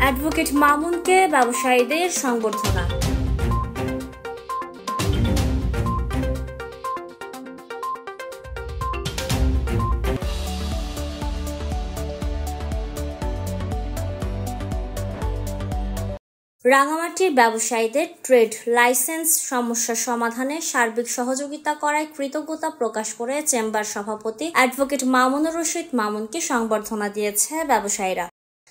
Advocate মামুনকে ব্যবসায়ীদের সংবর্ধনা। রাঙামাটির ব্যবসায়ীদের ট্রেড লাইসেন্স সমস্যা সমাধানে সার্বিক সহযোগিতা করায় কৃতজ্ঞতা প্রকাশ করে চেম্বার সভাপতি অ্যাডভোকেট মামুনুর রশিদ মামুনকে সংবর্ধনা দিয়েছে ব্যবসায়ীরা।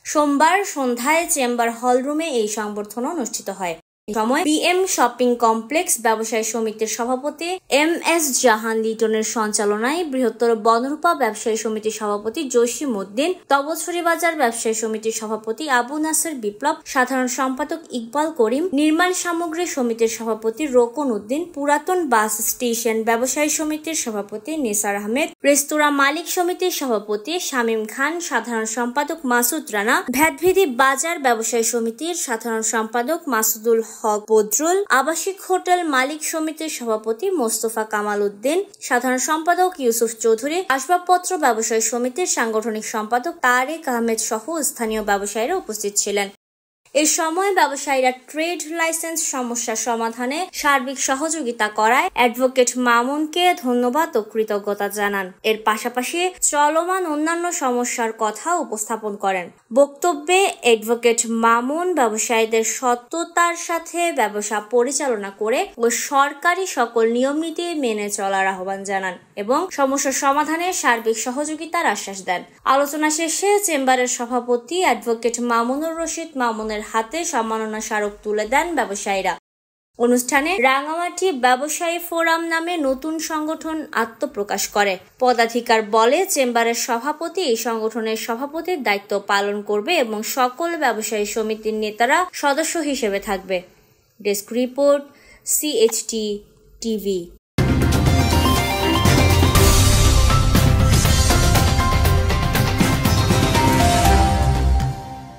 সোমবার সন্ধ্যায় চেম্বার হলরুমে এই সংবর্ধনা অনুষ্ঠিত হয়। সময় বিএম শপিং কমপ্লেক্স ব্যবসায়ী সমিতির সভাপতি MS জাহান লিটনের সঞ্চালনায় বৃহত্তর বনরূপা ব্যবসায়ী সমিতির সভাপতি জসিম উদ্দিন, তবছরী বাজার ব্যবসায়ী সমিতির সভাপতি আবু নাসের বিপ্লব, সাধারণ সম্পাদক ইকবাল করিম, নির্মাণ সামগ্রী সমিতির সভাপতি রোকন উদ্দিন, পুরাতন বাস স্টেশন ব্যবসায়ী সমিতির সভাপতি নিসার আহমেদ, রেস্তোরাঁ মালিক সমিতির সভাপতি শামীম খান, সাধারণ সম্পাদক মাসুদ রানা, ভ্যাটভিদি বাজার ব্যবসায়ী সমিতির সাধারণ সম্পাদক মাসুদুল হক বদরুল, আবাসিক হোটেল মালিক সমিতির সভাপতি মোস্তফা কামাল উদ্দিন, সাধারণ সম্পাদক ইউসুফ চৌধুরী, আসবাবপত্র ব্যবসায়ী সমিতির সাংগঠনিক সম্পাদক তারেক আহমেদ সহ স্থানীয় ব্যবসায়ীরা উপস্থিত ছিলেন। এ সময় ব্যবসায়ীরা ট্রেড লাইসেন্স সমস্যা সমাধানে সার্বিক সহযোগিতা করায় অ্যাডভোকেট মামুনকে ধন্যবাদ ও কৃতজ্ঞতা জানান। এর পাশাপাশি চলমান অন্যান্য সমস্যার কথা উপস্থাপন করেন। বক্তব্যে অ্যাডভোকেট মামুন ব্যবসায়ীদের সততার সাথে ব্যবসা পরিচালনা করে ও সরকারি সকল নিয়মনীতি মেনে চলার আহ্বান জানান এবং সমস্যা সমাধানে সার্বিক সহযোগিতার আশ্বাস দেন। আলোচনা শেষে চেম্বারের সভাপতি অ্যাডভোকেট মামুনুর রশিদ মামুনের হাতে সম্মাননা স্মারক তুলে দেন ব্যবসায়ীরা। অনুষ্ঠানে রাঙামাটি ব্যবসায়ী ফোরাম নামে নতুন সংগঠন আত্মপ্রকাশ করে। পদাধিকার বলে চেম্বারের সভাপতি এই সংগঠনের সভাপতির দায়িত্ব পালন করবে এবং সকল ব্যবসায়ী সমিতির নেতারা সদস্য হিসেবে থাকবে। Desk report, CHT TV।